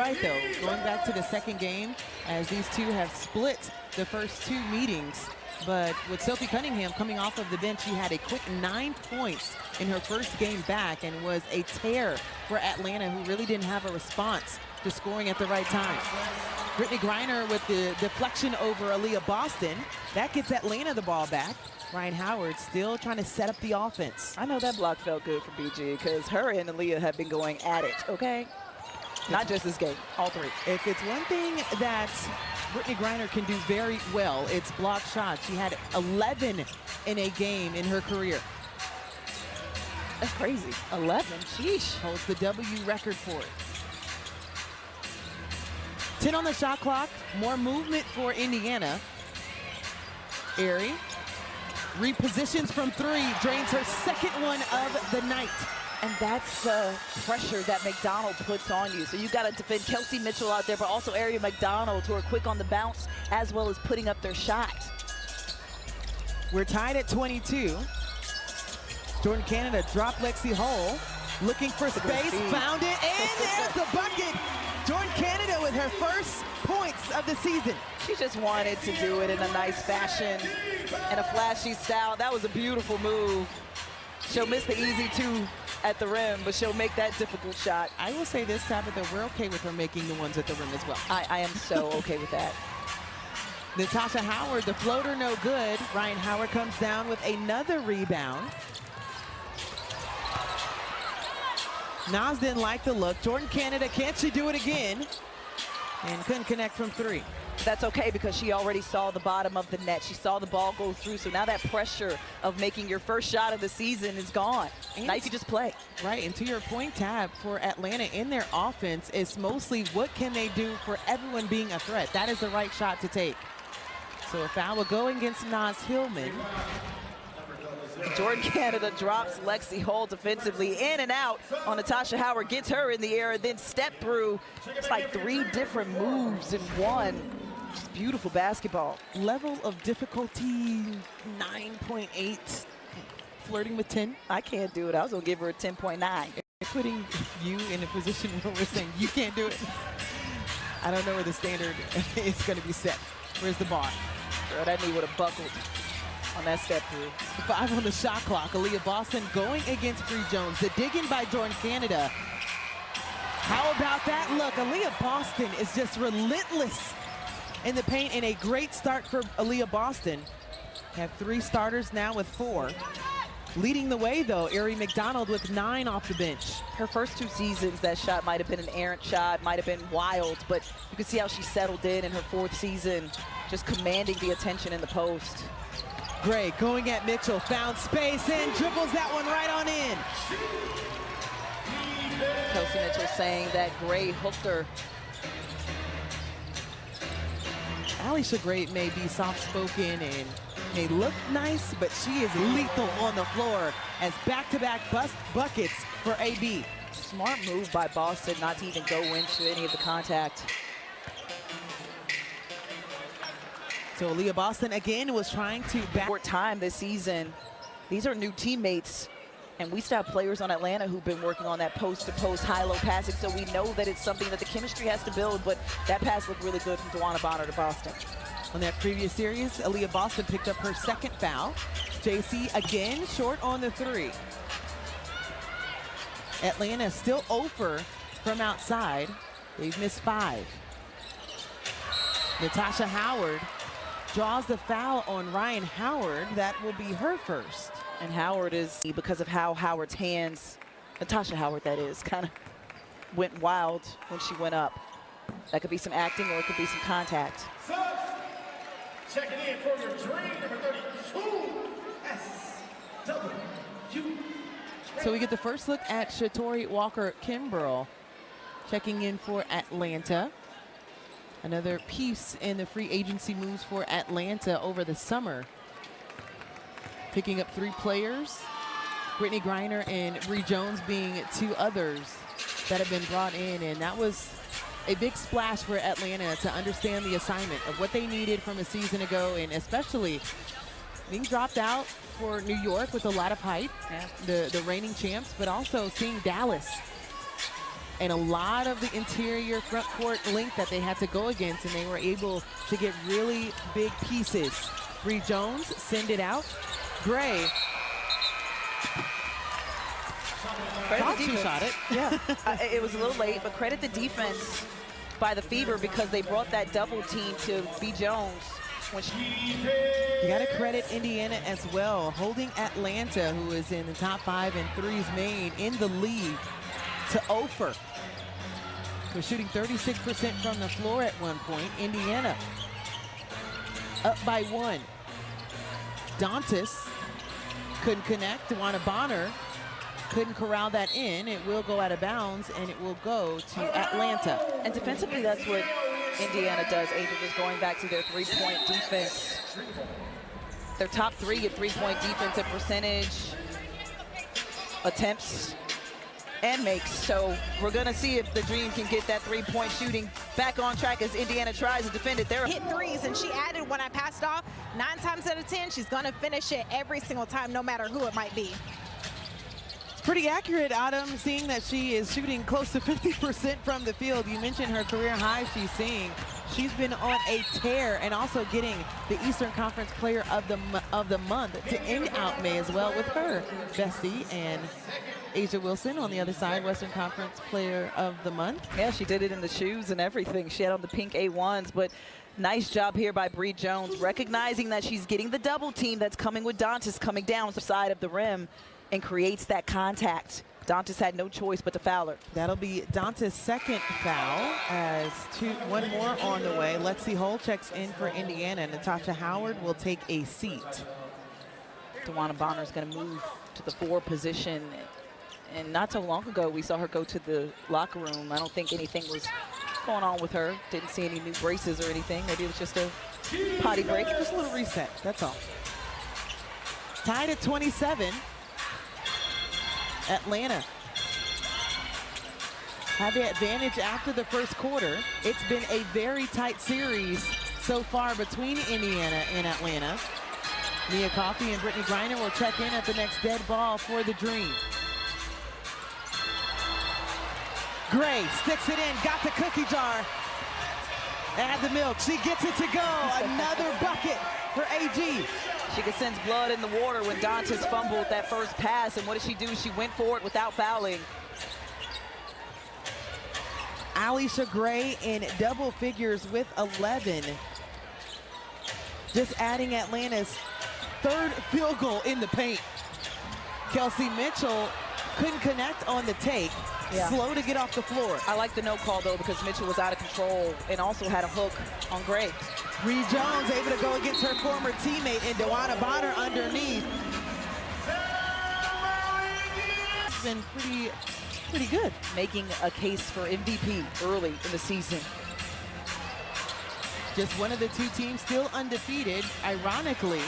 right, though. Going back to the second game, as these two have split the first two meetings. But with Sophie Cunningham coming off of the bench, she had a quick 9 points in her first game back and was a tear for Atlanta, who really didn't have a response to scoring at the right time. Brittany Griner with the deflection over Aaliyah Boston. That gets Atlanta the ball back. Ryan Howard still trying to set up the offense. I know that block felt good for BG because her and Aaliyah have been going at it, okay? Not just this game, all three. If it's one thing that Brittany Griner can do very well, it's block shots. She had 11 in a game in her career. That's crazy. 11, sheesh. Holds the W record for it. 10 on the shot clock, more movement for Indiana. Aerie repositions from three, drains her second one of the night. And that's the pressure that McDonald puts on you. So you've got to defend Kelsey Mitchell out there, but also Aerie McDonald, who are quick on the bounce, as well as putting up their shot. We're tied at 22. Jordan Canada dropped Lexi Hull, looking for space, found it, and there's the bucket. Jordan Canada with her first points of the season. She just wanted to do it in a nice fashion and a flashy style. That was a beautiful move. She'll miss the easy two at the rim, but she'll make that difficult shot. I will say this, Tabitha, we're okay with her making the ones at the rim as well. I am so okay with that. Natasha Howard, the floater no good. Ryan Howard comes down with another rebound. Nas didn't like the look. Jordan Canada, can't she do it again? And couldn't connect from three. That's okay because she already saw the bottom of the net. She saw the ball go through, so now that pressure of making your first shot of the season is gone. And now you can just play. Right, and to your point, Tab, for Atlanta in their offense, it's mostly what can they do for everyone being a threat. That is the right shot to take. So a foul will go against Nas Hillman. Jordan Canada drops Lexi Hull defensively in and out on Natasha Howard, gets her in the air, and then step through. It's like 3 different moves in one. Just beautiful basketball. Level of difficulty 9.8, flirting with 10. I can't do it. I was going to give her a 10.9. Putting you in a position where we're saying you can't do it. I don't know where the standard is going to be set. Where's the bar? Girl, that knee would have buckled on that step through. 5 on the shot clock. Aaliyah Boston going against Bree Jones. The dig in by Jordan Canada. How about that look? Aaliyah Boston is just relentless in the paint, and a great start for Aaliyah Boston. Have 3 starters now with 4. Leading the way, though, Aerie McDonald with 9 off the bench. Her first 2 seasons, that shot might have been an errant shot, might have been wild, but you can see how she settled in her 4th season, just commanding the attention in the post. Gray going at Mitchell, found space and dribbles that one right on in. Kelsey Mitchell saying that Gray hooked her. Alicia Gray may be soft-spoken and may look nice, but she is lethal on the floor as back-to-back buckets for AB. Smart move by Boston not to even go into any of the contact. So Aaliyah Boston again was trying to back. Short time this season. These are new teammates, and we still have players on Atlanta who've been working on that post-to-post high-low passing, so we know that it's something that the chemistry has to build, but that pass looked really good from Dewana Bonner to Boston. On that previous series, Aaliyah Boston picked up her 2nd foul. JC again short on the 3. Atlanta still 0 from outside. They've missed 5. Natasha Howard draws the foul on Ryan Howard. That will be her first. And Howard is, because of how Howard's hands, Natasha Howard that is, kind of went wild when she went up. That could be some acting or it could be some contact. Checking in for your dream, number 32, SW. So we get the first look at Shatori Walker-Kimbrell checking in for Atlanta. Another piece in the free agency moves for Atlanta over the summer. Picking up 3 players, Brittany Griner and Bree Jones being 2 others that have been brought in, and that was a big splash for Atlanta to understand the assignment of what they needed from a season ago, and especially being dropped out for New York with a lot of hype, the reigning champs, but also seeing Dallas and a lot of the interior front court length that they had to go against, and they were able to get really big pieces. Bree Jones send it out. Gray. Thought she shot it. Yeah, it was a little late, but credit the defense by the Fever because they brought that double team to B. Jones. When you got to credit Indiana as well, holding Atlanta, who is in the top 5 in threes made in the league, to Ofer. We're shooting 36% from the floor at one point. Indiana up by 1. Dantas couldn't connect. DeWanna Bonner couldn't corral that in. It will go out of bounds, and it will go to Atlanta. And defensively, that's what Indiana does, Angel, just going back to their three-point defense. Their top 3 at three-point defensive percentage, attempts, and makes. So we're going to see if the Dream can get that three-point shooting back on track as Indiana tries to defend it. They're hit threes, and she added when I passed off, 9 times out of 10, she's going to finish it every single time, no matter who it might be. Pretty accurate, Autumn, seeing that she is shooting close to 50% from the field. You mentioned her career high she's seeing. She's been on a tear and also getting the Eastern Conference Player of the Month to end out May as well with her bestie and Asia Wilson on the other side, Western Conference Player of the Month. Yeah, she did it in the shoes and everything. She had on the pink A1s, but nice job here by Bree Jones, recognizing that she's getting the double team that's coming with Dantas coming down the side of the rim and creates that contact. Dantas had no choice but to foul her. That'll be Dantas' second foul as one more on the way. Lexi Hull checks in for Indiana. Natasha Howard will take a seat. DeWanna Bonner's going to move to the 4 position. And not so long ago, we saw her go to the locker room. I don't think anything was going on with her. Didn't see any new braces or anything. Maybe it was just a potty break. Just a little reset, that's all. Tied at 27. Atlanta have the advantage after the first quarter. It's been a very tight series so far between Indiana and Atlanta. Nia Coffey and Brittany Griner will check in at the next dead ball for the Dream. Gray sticks it in, got the cookie jar. Add the milk, she gets it to go. Another bucket for AG. She could sense blood in the water when Dantas fumbled that first pass, and what did she do? She went for it without fouling. Alicia Gray in double figures with 11. Just adding Atlanta's 3rd field goal in the paint. Kelsey Mitchell couldn't connect on the take. Yeah. Slow to get off the floor. I like the no call, though, because Mitchell was out of control and also had a hook on Gray. Bree Jones able to go against her former teammate and DeWanna Bonner underneath. It's been pretty good. Making a case for MVP early in the season. Just one of the 2 teams still undefeated, ironically,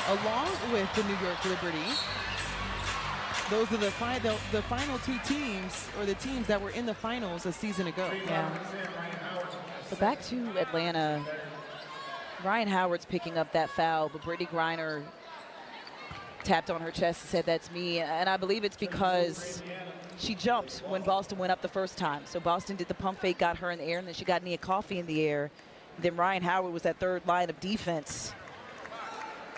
along with the New York Liberty. Those are the final 2 teams, or the teams that were in the finals a season ago. Yeah. But back to Atlanta. Ryan Howard's picking up that foul, but Brittany Griner tapped on her chest and said, "That's me." And I believe it's because she jumped when Boston went up the first time. So Boston did the pump fake, got her in the air, and then she got Nia Coffey in the air. Then Ryan Howard was that 3rd line of defense,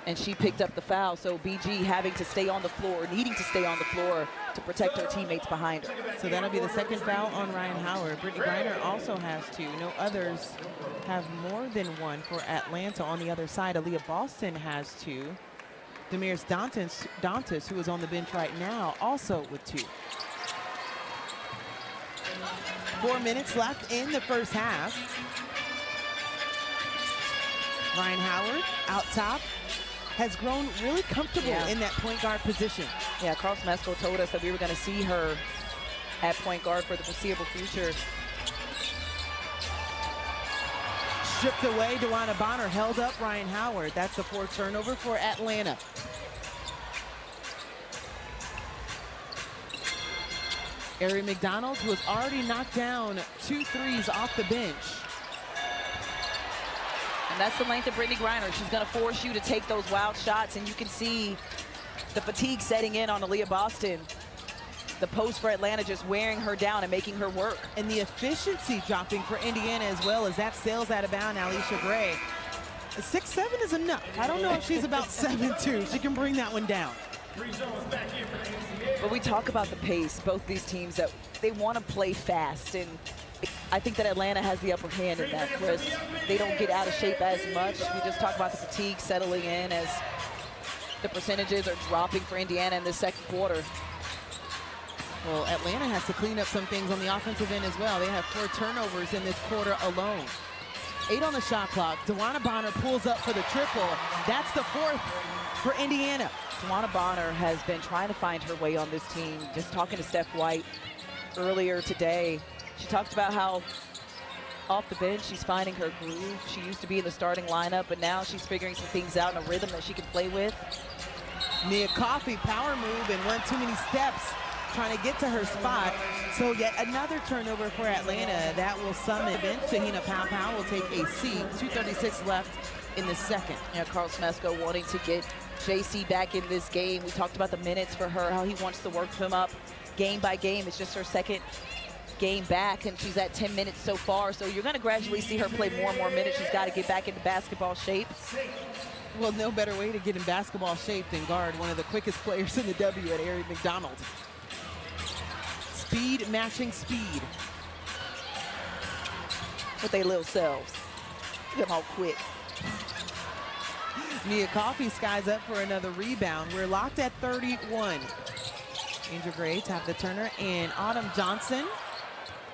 and she picked up the foul. So BG having to stay on the floor, needing to stay on the floor to protect her teammates behind her. So that'll be the 2nd foul on Ryan Howard. Brittany Griner also has 2. No others have more than 1 for Atlanta. On the other side, Aaliyah Boston has 2. Damiris Dantas, who is on the bench right now, also with 2. 4 minutes left in the first half. Ryan Howard out top has grown really comfortable in that point guard position. Yeah, Carl Smesco told us that we were going to see her at point guard for the foreseeable future. Stripped away, DeWanna Bonner held up Ryan Howard. That's the 4th turnover for Atlanta. Ari McDonald, who has already knocked down 2 threes off the bench. And that's the length of Brittany Griner. She's going to force you to take those wild shots, and you can see the fatigue setting in on Aaliyah Boston. the post for Atlanta just wearing her down and making her work. And the efficiency dropping for Indiana as well as that sails out of bounds. Alicia Gray. 6'7" is enough. I don't know if she's about 7'2". She can bring that one down. But we talk about the pace, both these teams, that they want to play fast. And I think that Atlanta has the upper hand in that, Chris. They don't get out of shape as much. We just talk about the fatigue settling in as the percentages are dropping for Indiana in the second quarter. Well, Atlanta has to clean up some things on the offensive end as well. They have 4 turnovers in this quarter alone. 8 on the shot clock. DeWanna Bonner pulls up for the triple. That's the 4th for Indiana. DeWanna Bonner has been trying to find her way on this team. Just talking to Steph White earlier today, she talked about how off the bench she's finding her groove. She used to be in the starting lineup, but now she's figuring some things out in a rhythm that she can play with. Nia Coffey, power move and one too many steps trying to get to her spot. So yet another turnover for Atlanta. That will summon bench. Tahina Pow will take a seat. 2:36 left in the second. Yeah, Carl Smesco wanting to get JC back in this game. We talked about the minutes for her, how he wants to work him up game by game. It's just her second game back, and she's at 10 minutes so far. So you're going to gradually see her play more and more minutes. She's got to get back into basketball shape. Well, no better way to get in basketball shape than guard one of the quickest players in the W at Ari McDonald. Speed matching speed. With their little selves. Get them all quick. Nia Coffey skies up for another rebound. We're locked at 31. Angel Gray, tap the Turner, and Autumn Johnson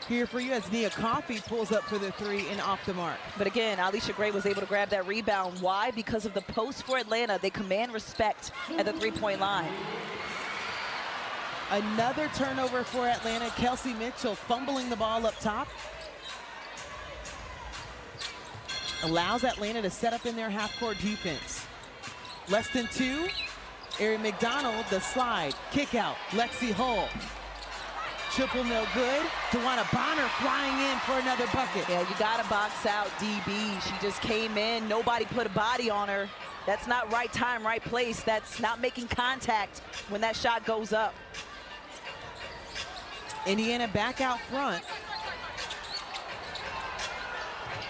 here for you as Nia Coffey pulls up for the 3 and off the mark. But again, Alicia Gray was able to grab that rebound. Why? Because of the post for Atlanta. They command respect at the three-point line. Another turnover for Atlanta. Kelsey Mitchell fumbling the ball up top. Allows Atlanta to set up in their half-court defense. Less than 2. Ari McDonald, the slide, kick out. Lexi Hull. Triple no good. DeWanna Bonner flying in for another bucket. Yeah, you got to box out DB. She just came in. Nobody put a body on her. That's not right time, right place. That's not making contact when that shot goes up. Indiana back out front.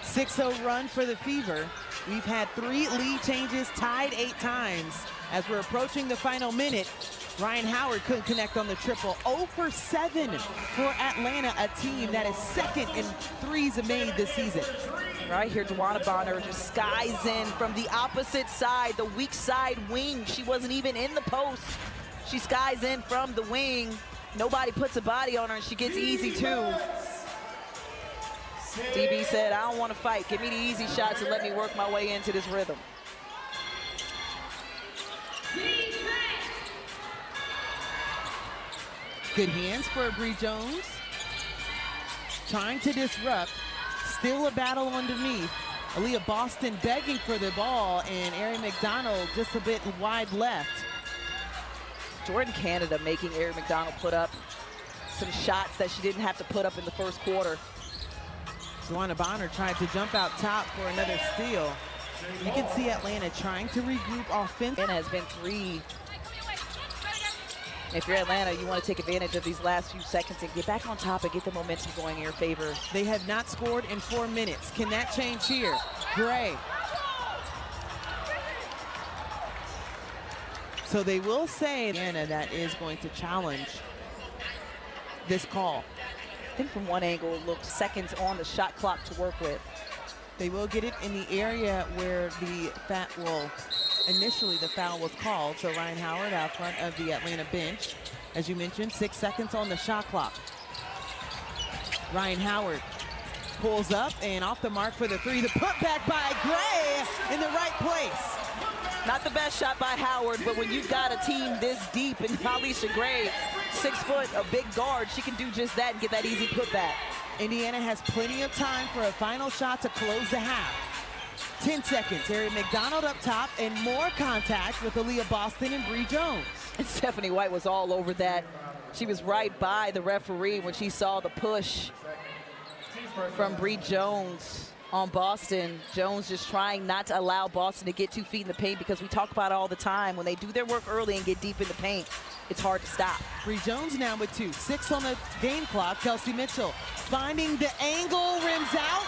6-0 run for the Fever. We've had 3 lead changes, tied 8 times. As we're approaching the final minute, Ryan Howard couldn't connect on the triple. 0 for 7 for Atlanta, a team that is second in threes made this season. Right here, DeWanna Bonner just skies in from the opposite side, the weak side wing. She wasn't even in the post. She skies in from the wing. Nobody puts a body on her, and she gets easy too. DB said, I don't want to fight. Give me the easy shots and let me work my way into this rhythm. Good hands for Bree Jones. Trying to disrupt. Still a battle underneath. Aaliyah Boston begging for the ball, and Ari McDonald just a bit wide left. Jordan Canada making Ari McDonald put up some shots that she didn't have to put up in the first quarter. DeWanna Bonner tried to jump out top for another steal. You can see Atlanta trying to regroup offense. Atlanta has been 3. If you're Atlanta, you want to take advantage of these last few seconds and get back on top and get the momentum going in your favor. They have not scored in 4 minutes. Can that change here? Gray. So they will say Indiana that is going to challenge this call. I think from one angle it looks seconds on the shot clock to work with. They will get it in the area where initially the foul was called. So Ryan Howard out front of the Atlanta bench. As you mentioned, 6 seconds on the shot clock. Ryan Howard pulls up and off the mark for the 3. The putback by Gray in the right place. Not the best shot by Howard, but when you've got a team this deep and Alicia Gray, 6 foot, a big guard, she can do just that and get that easy putback. Indiana has plenty of time for a final shot to close the half. 10 seconds, Ari McDonald up top, and more contact with Aaliyah Boston and Bree Jones. And Stephanie White was all over that. She was right by the referee when she saw the push from Bree Jones on Boston. Jones just trying not to allow Boston to get 2 feet in the paint, because we talk about it all the time. When they do their work early and get deep in the paint, it's hard to stop. Bree Jones now with 2. 6 on the game clock. Kelsey Mitchell finding the angle, rims out.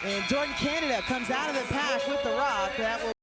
And Jordan Canada comes out of the pack with the rock. That will